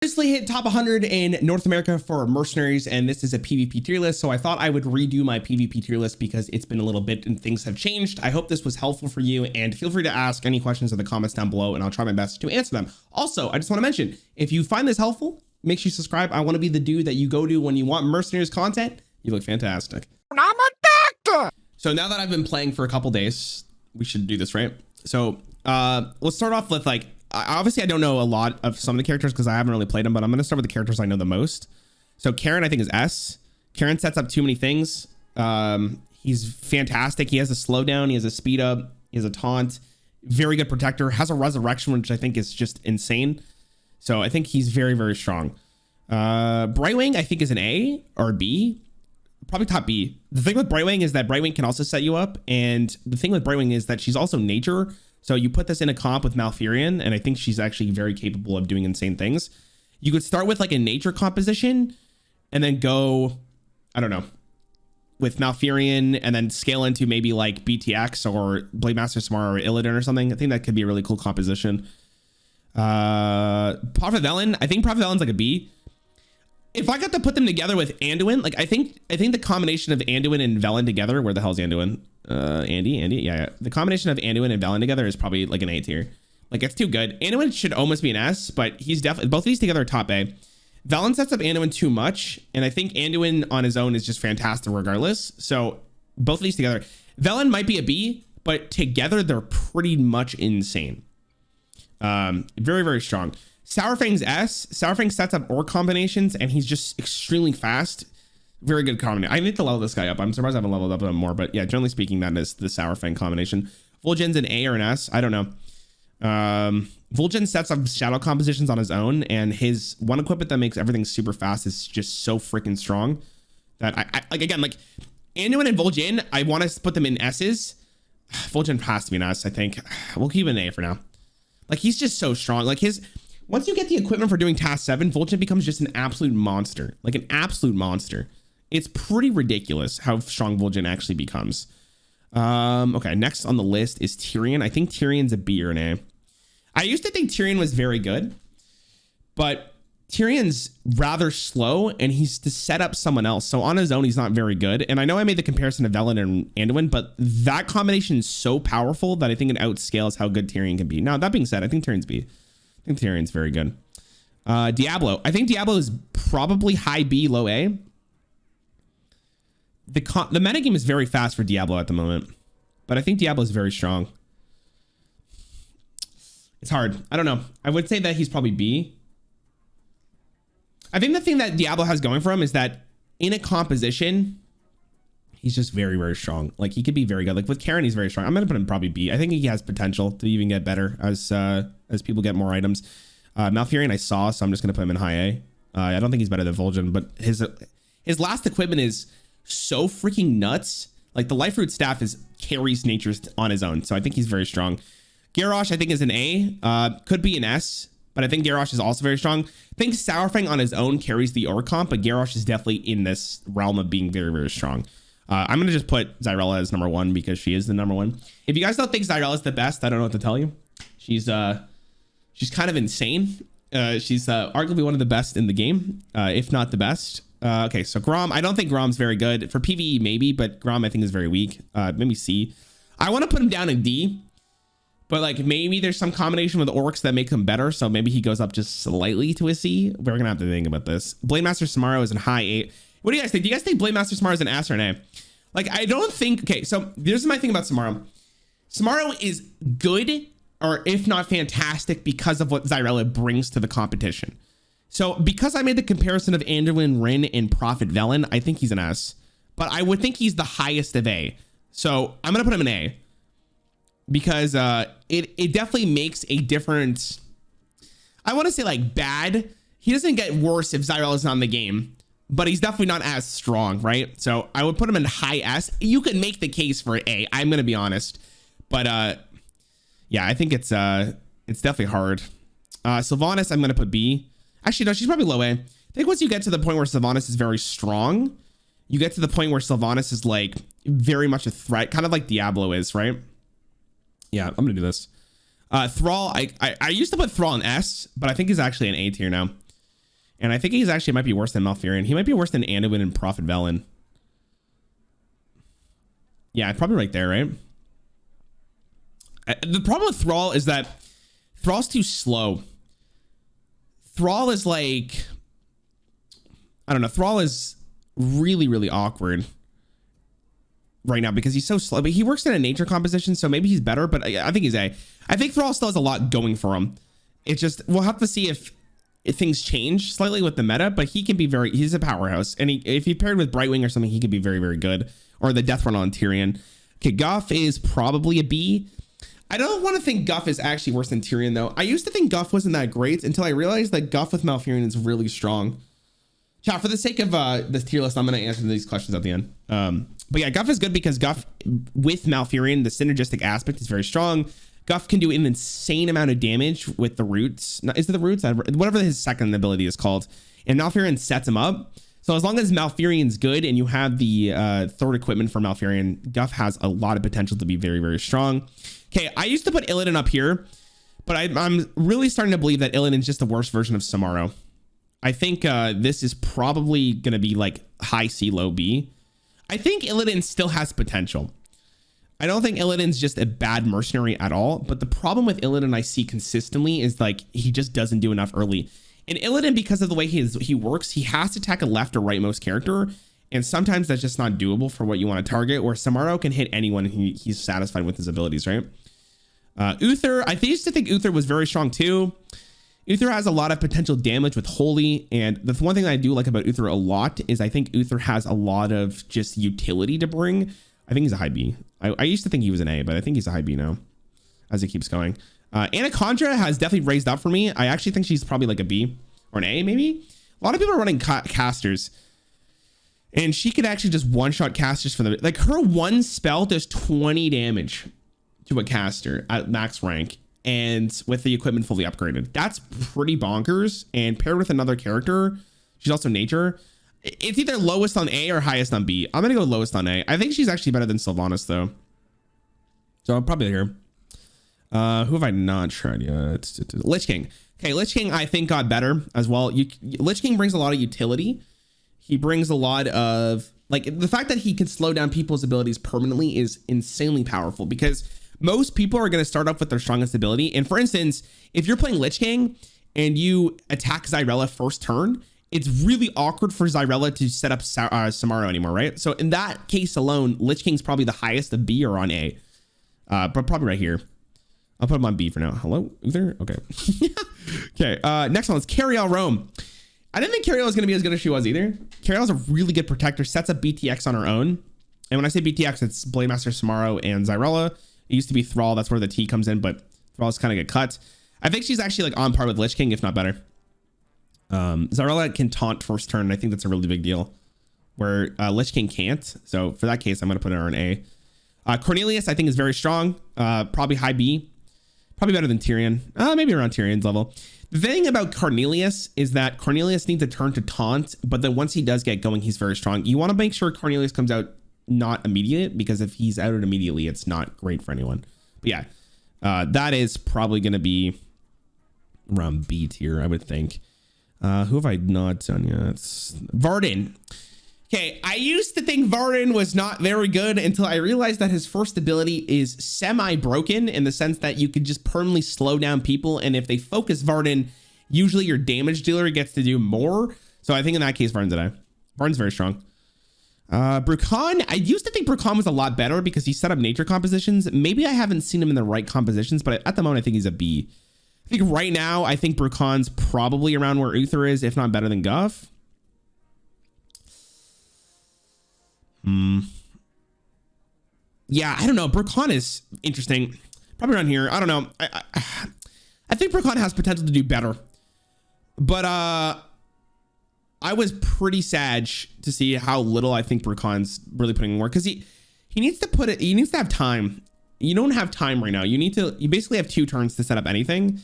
recently hit top 100 in North America for mercenaries, and this is a PvP tier list. So I thought I would redo my PvP tier list because it's been a little bit and things have changed. I hope this was helpful for you, and feel free to ask any questions in the comments down below and I'll try my best to answer them. Also, I just want to mention, if you find this helpful, make sure you subscribe. I want to be the dude that you go to when you want mercenaries content. You look fantastic. I'm a doctor. So now that I've been playing for a couple days, we should do this, right? So let's start off with like, obviously I don't know a lot of some of the characters because I haven't really played them, but I'm going to start with the characters I know the most. So Karen, I think, is S. Karen sets up too many things. He's fantastic. He has a slowdown. He has a speed up. He has a taunt. Very good protector. Has a resurrection, which I think is just insane. So I think he's very, very strong. Brightwing, I think, is an A or a B. Probably top B. The thing with Brightwing is that Brightwing can also set you up. And the thing with Brightwing is that she's also nature. So you put this in a comp with Malfurion, and I think she's actually very capable of doing insane things. You could start with like a nature composition and then go, I don't know, with Malfurion and then scale into maybe like BTX or Blade Master Samara or Illidan or something. I think that could be a really cool composition. Prophet Velen, I think Prophet Velen's like a B. If I got to put them together with Anduin, like I think the combination of Anduin and Velen together, where the hell's Anduin? Andy, yeah. The combination of Anduin and Velen together is probably like an A tier. Like, it's too good. Anduin should almost be an S, but he's definitely, both of these together are top A. Velen sets up Anduin too much, and I think Anduin on his own is just fantastic regardless. So both of these together, Velen might be a B, but together they're pretty much insane. Very, very strong. Sourfang's S. Sourfang sets up orc combinations, and he's just extremely fast. Very good combination. I need to level this guy up. I'm surprised I haven't leveled up him more, but yeah, generally speaking, that is the Sourfang combination. Vol'jin's an A or an S. I don't know. Vol'jin sets up shadow compositions on his own, and his one equipment that makes everything super fast is just so freaking strong that I like, again, like Anduin and Vol'jin, I want to put them in S's. Vol'jin has to be an S, I think. We'll keep it an A for now. Like, he's just so strong. Like, once you get the equipment for doing task 7, Vol'jin becomes just an absolute monster. Like, an absolute monster. It's pretty ridiculous how strong Vol'jin actually becomes. Okay, next on the list is Tyrion. I think Tyrion's a B or an A. I used to think Tyrion was very good, but Tyrion's rather slow, and he's to set up someone else. So on his own, he's not very good. And I know I made the comparison of Velen and Anduin, but that combination is so powerful that I think it outscales how good Tyrion can be. Now, that being said, I think Tyrion's B. I think Tyrion's very good. Diablo. I think Diablo is probably high B, low A. The metagame is very fast for Diablo at the moment, but I think Diablo is very strong. It's hard. I don't know. I would say that he's probably B. I think the thing that Diablo has going for him is that in a composition, he's just very, very strong. Like, he could be very good. Like with Karen, he's very strong. I'm going to put him probably B. I think he has potential to even get better as people get more items. Malfurion I saw, so I'm just going to put him in high A. I don't think he's better than Vol'jin, but his last equipment is so freaking nuts. Like, the Life Root staff carries nature on his own, so I think he's very strong. Garrosh I think is an A. Could be an S, but I think Garrosh is also very strong. I think Sourfang on his own carries the orc comp, but Garrosh is definitely in this realm of being very, very strong. I'm gonna just put Xyrella as number 1 because she is the number 1. If you guys don't think Xyrella is the best, I don't know what to tell you. She's kind of insane. She's arguably one of the best in the game, if not the best. Okay, so Grom, I don't think Grom's very good. For PvE maybe, but Grom I think is very weak. Maybe C. I want to put him down in D, but like maybe there's some combination with orcs that make him better, so maybe he goes up just slightly to a C. We're gonna have to think about this. Blade Master Samara is in high A. What do you guys think? Do you guys think Blade Master Samara is an S or an A? Like, I don't think, okay, so here's my thing about Samara. Samara is good, or if not fantastic, because of what Xyrella brings to the competition. So because I made the comparison of Anduin, Rin, and Prophet Velen, I think he's an S, but I would think he's the highest of A. So I'm gonna put him in A because it definitely makes a difference. I want to say like bad. He doesn't get worse if Xyrella's not in the game, but he's definitely not as strong, right? So I would put him in high S. You could make the case for A. I'm gonna be honest, but yeah, I think it's definitely hard. Sylvanas, I'm gonna put B. Actually, no, she's probably low A. I think once you get to the point where Sylvanas is very strong, you get to the point where Sylvanas is like very much a threat, kind of like Diablo is, right? Yeah, I'm gonna do this. Thrall, I used to put Thrall in S, but I think he's actually an A tier now. And I think he's actually might be worse than Malfurion. He might be worse than Anduin and Prophet Velen. Yeah, probably right there, right? The problem with Thrall is that Thrall's too slow. Thrall is like, I don't know. Thrall is really, really awkward right now because he's so slow. But he works in a nature composition, so maybe he's better. But I think he's A. I think Thrall still has a lot going for him. It's just, we'll have to see if things change slightly with the meta. But he can be he's a powerhouse. And if he paired with Brightwing or something, he could be very, very good. Or the Death Run on Tyrion. Okay, Guff is probably a B. I don't want to think Guff is actually worse than Tyrion, though. I used to think Guff wasn't that great until I realized that Guff with Malfurion is really strong. Chat, for the sake of this tier list, I'm going to answer these questions at the end. But yeah, Guff is good because Guff with Malfurion, the synergistic aspect is very strong. Guff can do an insane amount of damage with the roots. Is it the roots? Whatever his second ability is called. And Malfurion sets him up. So as long as Malfurion's good and you have the third equipment for Malfurion, Guff has a lot of potential to be very, very strong. Okay, I used to put Illidan up here, but I'm really starting to believe that Illidan's just the worst version of Samaro. I think this is probably going to be like high C, low B. I think Illidan still has potential. I don't think Illidan's just a bad mercenary at all, but the problem with Illidan I see consistently is like he just doesn't do enough early. And Illidan, because of the way he works, he has to attack a left or rightmost character. And sometimes that's just not doable for what you want to target, where Samaro can hit anyone and he's satisfied with his abilities, right? Uther, I used to think Uther was very strong too. Uther has a lot of potential damage with Holy. And the one thing that I do like about Uther a lot is I think Uther has a lot of just utility to bring. I think he's a high B. I used to think he was an A, but I think he's a high B now as it keeps going. Anaconda has definitely raised up for me. I actually think she's probably like a B or an A maybe. A lot of people are running casters. And she could actually just one-shot casters for them. Like her one spell does 20 damage to a caster at max rank. And with the equipment fully upgraded. That's pretty bonkers. And paired with another character, she's also nature. It's either lowest on A or highest on B. I'm going to go lowest on A. I think she's actually better than Sylvanas though. So I'm probably here. Who have I not tried yet? Lich King. Okay, Lich King I think got better as well. Lich King brings a lot of utility. He brings a lot of, like, the fact that he can slow down people's abilities permanently is insanely powerful because most people are going to start off with their strongest ability. And for instance, if you're playing Lich King and you attack Xyrella first turn, it's really awkward for Xyrella to set up Samaro anymore, right? So in that case alone, Lich King's probably the highest of B or on A, but probably right here. I'll put him on B for now. Hello, Uther? Okay. Okay, next one is Cariel Rome. I didn't think Cariel was going to be as good as she was either. Cariel's a really good protector, sets up BTX on her own. And when I say BTX, it's Blademaster, Samaro, and Xyrella. It used to be Thrall. That's where the T comes in, but Thrall's kind of get cut. I think she's actually like on par with Lich King, if not better. Xyrella can taunt first turn. I think that's a really big deal where Lich King can't. So for that case, I'm going to put her on A. Cornelius, I think, is very strong. Probably high B. Probably better than Tyrion. Maybe around Tyrion's level. The thing about Cornelius is that Cornelius needs a turn to taunt, but then once he does get going, he's very strong. You want to make sure Cornelius comes out not immediate, because if he's out immediately, it's not great for anyone. But yeah, that is probably going to be around B tier, I would think. Who have I not done yet? Varden. Okay, I used to think Varden was not very good until I realized that his first ability is semi-broken in the sense that you could just permanently slow down people, and if they focus Varden, usually your damage dealer gets to do more. So I think in that case, Varden's an A. Varden's very strong. Brukan, I used to think Brukan was a lot better because he set up nature compositions. Maybe I haven't seen him in the right compositions, but at the moment I think he's a B. I think right now I think Brukan's probably around where Uther is, if not better than Guff. Yeah, I don't know. Brukan is interesting. Probably around here. I don't know. I think Brukan has potential to do better, but I was pretty sad to see how little I think Brukan's really putting in work, because he needs to put it. He needs to have time. You don't have time right now. You basically have 2 turns to set up anything.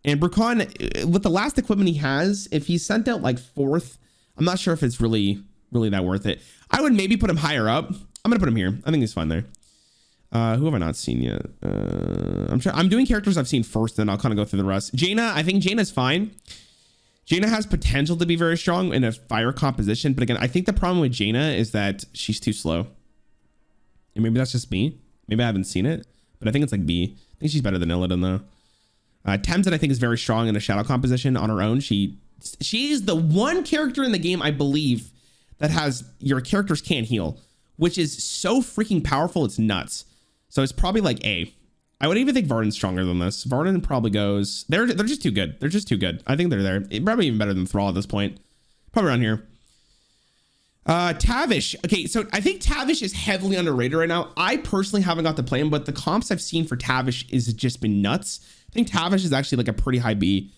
And Brukan, with the last equipment he has, if he's sent out like 4th, I'm not sure if it's really that worth it. I would maybe put him higher up. I'm gonna put him here. I think he's fine there. Who have I not seen yet? I'm doing characters I've seen first, then I'll kind of go through the rest. Jaina, I think Jaina's fine. Jaina has potential to be very strong in a fire composition, but again, I think the problem with Jaina is that she's too slow. And maybe that's just me. Maybe I haven't seen it, but I think it's like B. I think she's better than Illidan though. Tamsin I think is very strong in a shadow composition on her own. She is the one character in the game, I believe, that has your characters can't heal, which is so freaking powerful. It's nuts. So it's probably like A. I would even think Varden's stronger than this. Varden probably goes. They're just too good. They're just too good. I think they're there. Probably even better than Thrall at this point. Probably around here. Tavish. Okay, so I think Tavish is heavily underrated right now. I personally haven't got to play him, but the comps I've seen for Tavish is just been nuts. I think Tavish is actually like a pretty high B.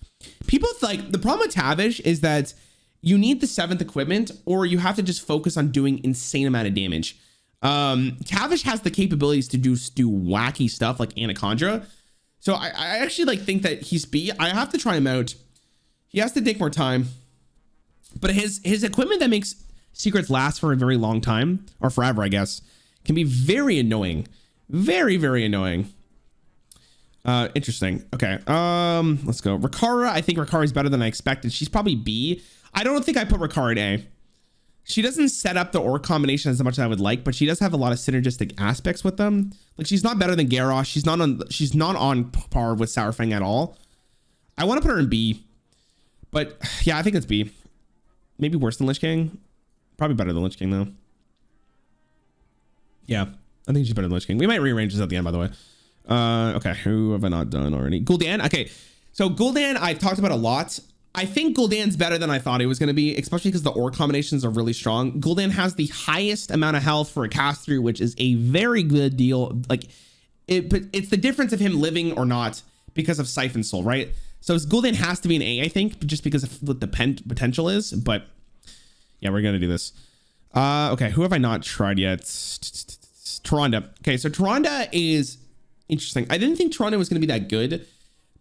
People like the problem with Tavish is that you need the 7th equipment, or you have to just focus on doing insane amount of damage. Tavish has the capabilities to do wacky stuff like Anacondra. So I actually like think that he's B. I have to try him out. He has to take more time, but his equipment that makes secrets last for a very long time, or forever, I guess, can be very annoying. Very, very annoying. Interesting. Okay. Let's go. Rikara. I think Rikara is better than I expected. She's probably B. I don't think I put Rikara in A. She doesn't set up the orc combination as much as I would like, but she does have a lot of synergistic aspects with them. Like she's not better than Garrosh. She's not on par with Sourfang at all. I want to put her in B, but yeah, I think it's B. Maybe worse than Lich King. Probably better than Lich King though. Yeah, I think she's better than Lich King. We might rearrange this at the end, by the way. Okay, who have I not done already? Gul'dan. Okay, so Gul'dan I've talked about a lot. I think Gul'dan's better than I thought it was going to be, especially because the orc combinations are really strong. Gul'dan has the highest amount of health for a caster, which is a very good deal. Like but it's the difference of him living or not because of Siphon Soul, right? So Gul'dan has to be an A, I think, just because of what the potential is. But yeah, we're gonna do this. Okay, who have I not tried yet? Tyrande. Okay, so Tyrande is interesting. I didn't think Tyrande was gonna be that good.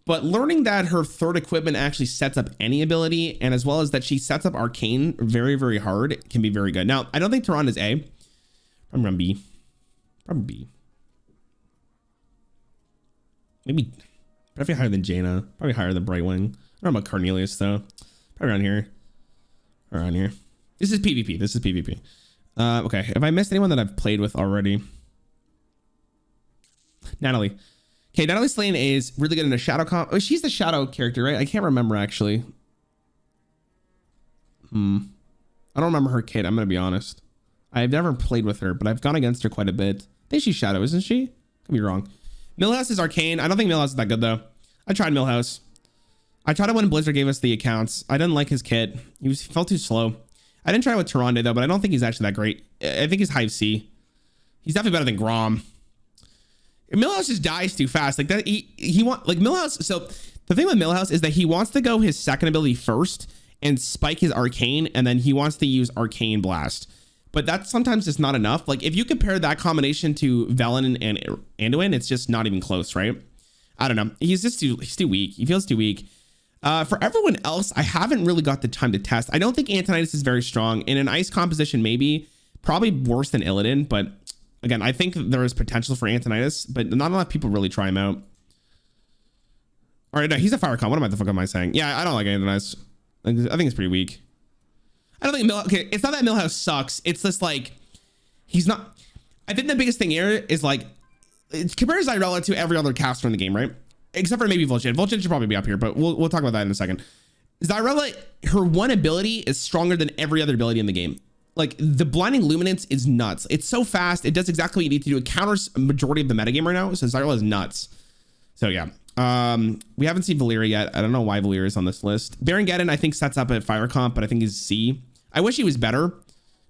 But learning that her 3rd equipment actually sets up any ability, and as well as that she sets up arcane very, very hard, can be very good. Now, I don't think Tyrande is A. I'm on B. Probably B. Maybe probably higher than Jaina. Probably higher than Brightwing. I don't know about Cornelius though. Probably around here. Around here. This is PvP. This is PvP. Okay. Have I missed anyone that I've played with already? Natalie. Okay, Natalie Slane is really good in a shadow comp. Oh, she's the shadow character, right? I can't remember actually. I don't remember her kit. I'm gonna be honest. I've never played with her, but I've gone against her quite a bit. I think she's shadow, isn't she? Could be wrong. Millhouse is arcane. I don't think Millhouse is that good though. I tried Millhouse. I tried it when Blizzard gave us the accounts. I didn't like his kit. He felt too slow. I didn't try it with Tyrande though, but I don't think he's actually that great. I think he's Hive C. He's definitely better than Grom. Millhouse just dies too fast. Like that, he want like Millhouse. So the thing with Millhouse is that he wants to go his 2nd ability first and spike his arcane, and then he wants to use Arcane Blast. But that's sometimes just not enough. Like if you compare that combination to Velen and Anduin, it's just not even close, right? I don't know. He's too weak. He feels too weak. For everyone else, I haven't really got the time to test. I don't think Antonidas is very strong. In an ice composition, maybe. Probably worse than Illidan, but again, I think there is potential for Antonidas, but not a lot of people really try him out. All right, no, he's a fire comp. What the fuck am I saying? Yeah, I don't like Antonidas. I think it's pretty weak. I don't think okay, it's not that Millhouse sucks. It's just like he's not. I think the biggest thing here is like compare Zyrella to every other caster in the game, right? Except for maybe Vol'jin. Vol'jin should probably be up here, but we'll talk about that in a second. Zyrella, her one ability is stronger than every other ability in the game. Like the blinding luminance is nuts. It's so fast. It does exactly what you need to do. It counters a majority of the metagame right now. So Zyrella is nuts. So yeah. We haven't seen Valyria yet. I don't know why Valyria is on this list. Baron Geddon, I think sets up at fire comp, but I think he's C. I wish he was better.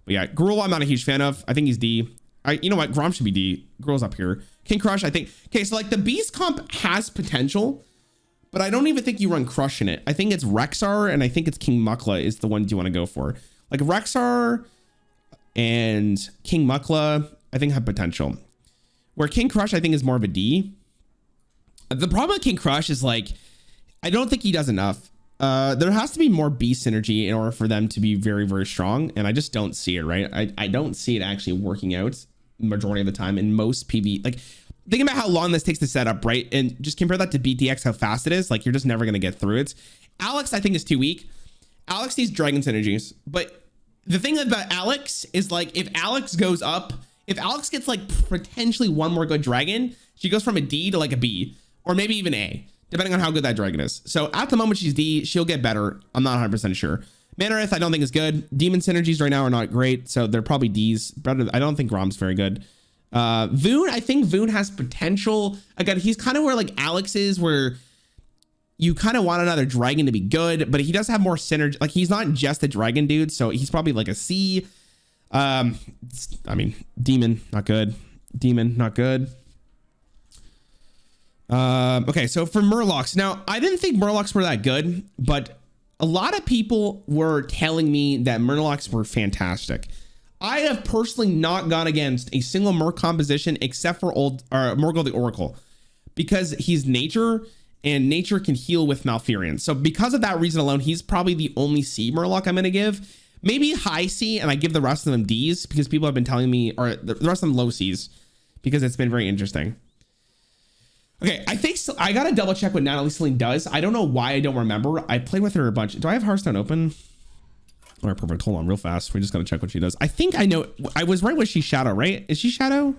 But yeah, Gruul, I'm not a huge fan of. I think he's D. You know what? Grom should be D. Gruul's up here. King Crush, I think. Okay, so like the Beast comp has potential, but I don't even think you run Crush in it. I think it's Rexxar, and I think it's King Mukla is the one you want to go for. Like Rexxar and King Mukla, I think have potential. Where King Crush, I think, is more of a D. The problem with King Crush is like, I don't think he does enough. There has to be more B synergy in order for them to be very, very strong. And I just don't see it, right? I don't see it actually working out majority of the time in most PV. Like, think about how long this takes to set up, right? And just compare that to BTX, how fast it is. Like, you're just never going to get through it. Alex, I think, is too weak. Alex needs dragon synergies, but the thing about Alex is like, if Alex goes up, if Alex gets like potentially one more good dragon, she goes from a D to like a B, or maybe even A, depending on how good that dragon is. So at the moment she's D, she'll get better. I'm not 100% sure. Manareth, I don't think is good. Demon synergies right now are not great, so they're probably D's. Better. I don't think Rom's very good. Voon, I think Voon has potential. Again, he's kind of where like Alex is, where you kind of want another dragon to be good, but he does have more synergy. Like, he's not just a dragon dude, so he's probably like a C. I mean, Demon, not good. Demon, not good. Okay, so for Murlocs. Now, I didn't think Murlocs were that good, but a lot of people were telling me that Murlocs were fantastic. I have personally not gone against a single Merc composition except for Morgul the Oracle, because he's nature, and nature can heal with Malfurion. So because of that reason alone, he's probably the only C Murloc I'm going to give. Maybe high C, and I give the rest of them Ds, because people have been telling me, or the rest of them low Cs, because it's been very interesting. Okay, I think so, I got to double check what Natalie Celine does. I don't know why I don't remember. I played with her a bunch. Do I have Hearthstone open? All right, perfect. Hold on real fast. We're just going to check what she does. I think I know. I was right with she's Shadow, right? Is she Shadow?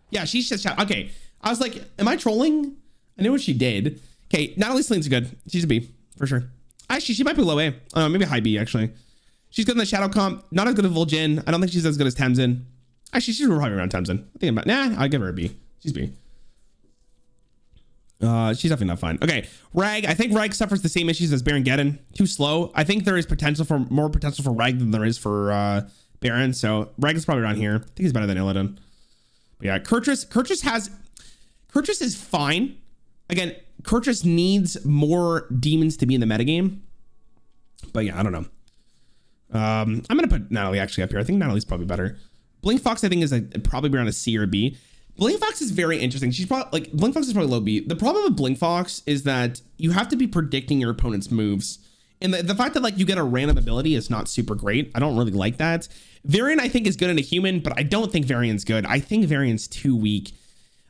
Yeah, she's just Shadow. Okay. I was like, am I trolling? I knew what she did. Okay, Natalie Celine's good. She's a B, for sure. Actually, she might be low A. Maybe high B, actually. She's good in the Shadow comp. Not as good as Vol'jin. I don't think she's as good as Tamsin. Actually, she's probably around Tamsin. I think I'll give her a B. She's B. She's definitely not fine. Okay, Rag. I think Rag suffers the same issues as Baron Geddon. Too slow. I think there is more potential for Rag than there is for Baron. So Rag is probably around here. I think he's better than Illidan. But yeah, Kurtrus is fine. Again, Kurtrus needs more demons to be in the metagame. But yeah, I don't know. I'm gonna put Natalie actually up here. I think Natalie's probably better. Blink Fox, I think, is probably around a C or a B. Blink Fox is very interesting. She's probably like, Blink Fox is probably low B. The problem with Blink Fox is that you have to be predicting your opponent's moves. And the fact that like you get a random ability is not super great. I don't really like that. Varian, I think, is good in a human, but I don't think Varian's good. I think Varian's too weak.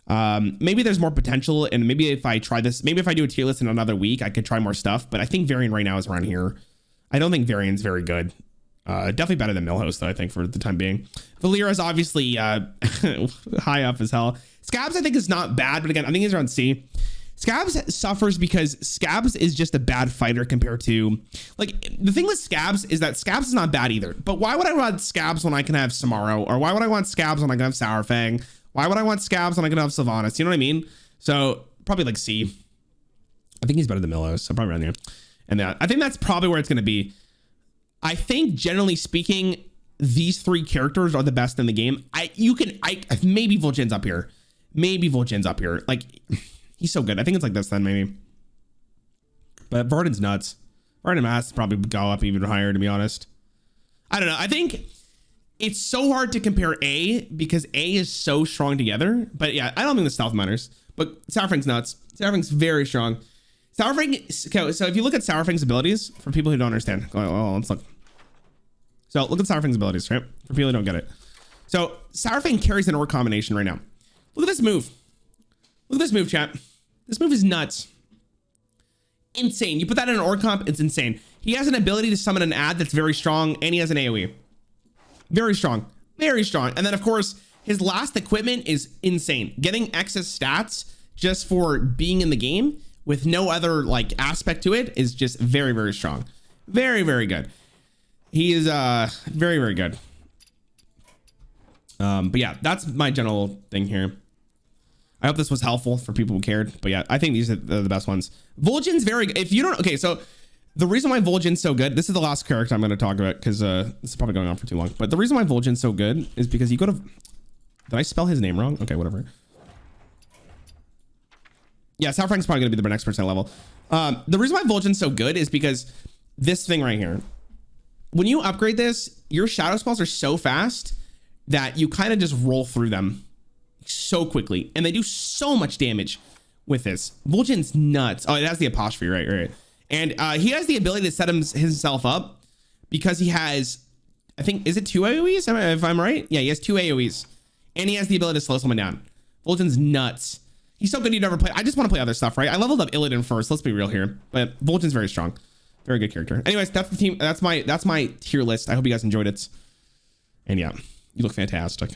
Maybe there's more potential, and maybe if I try this, maybe if I do a tier list in another week, I could try more stuff, but I think Varian right now is around here. I don't think Varian's very good. Definitely better than Millhouse, though, I think, for the time being. Valera is obviously high up as hell. Scabs, I think, is not bad, but again, I think he's around C. Scabs suffers because Scabs is just a bad fighter compared to, like, the thing with Scabs is that Scabs is not bad either. But why would I want Scabs when I can have Samaro? Or why would I want Scabs when I can have Sourfang? Why would I want Scabs when I can have Sylvanas? You know what I mean? So probably like C. I think he's better than Millhouse, so probably around there. And I think that's probably where it's going to be. I think generally speaking, these three characters are the best in the game. Maybe Vol'jin's up here. Maybe Vol'jin's up here. Like, he's so good. I think it's like this then, maybe. But Varden's nuts. Varden has to probably go up even higher, to be honest. I don't know. I think it's so hard to compare A because A is so strong together. But yeah, I don't think the stealth matters. But Sourfang's nuts. Sourfang's very strong. Sourfang, okay, so if you look at Sourfang's abilities, for people who don't understand, let's look. So look at Sourfang's abilities, right? For people who don't get it. So Sourfang carries an orc combination right now. Look at this move. Look at this move, chat. This move is nuts. Insane. You put that in an orc comp, it's insane. He has an ability to summon an ad that's very strong, and he has an AoE. Very strong. Very strong. And then, of course, his last equipment is insane. Getting excess stats just for being in the game with no other like aspect to it is just very, very strong. Very, very good. He is very, very good. But yeah, that's my general thing here. I hope this was helpful for people who cared. But yeah, I think these are the best ones. Vol'jin's very good. If you don't, okay, so the reason why Vol'jin's so good, this is the last character I'm going to talk about because this is probably going on for too long. But the reason why Vol'jin's so good is because you go to, did I spell his name wrong? Okay, whatever. Yeah, Sourfang's probably going to be the next percent level. The reason why Vol'jin's so good is because this thing right here. When you upgrade this, your shadow spells are so fast that you kind of just roll through them so quickly. And they do so much damage with this. Vol'jin's nuts. Oh, it has the apostrophe, right. And he has the ability to set himself up because he has, I think, is it 2 AoEs? If I'm right? Yeah, he has 2 AoEs. And he has the ability to slow someone down. Vol'jin's nuts. He's so good you never play. I just want to play other stuff, right? I leveled up Illidan first. Let's be real here. But Vol'jin's very strong. Very good character. Anyways, that's the team. That's my tier list. I hope you guys enjoyed it. And yeah, you look fantastic.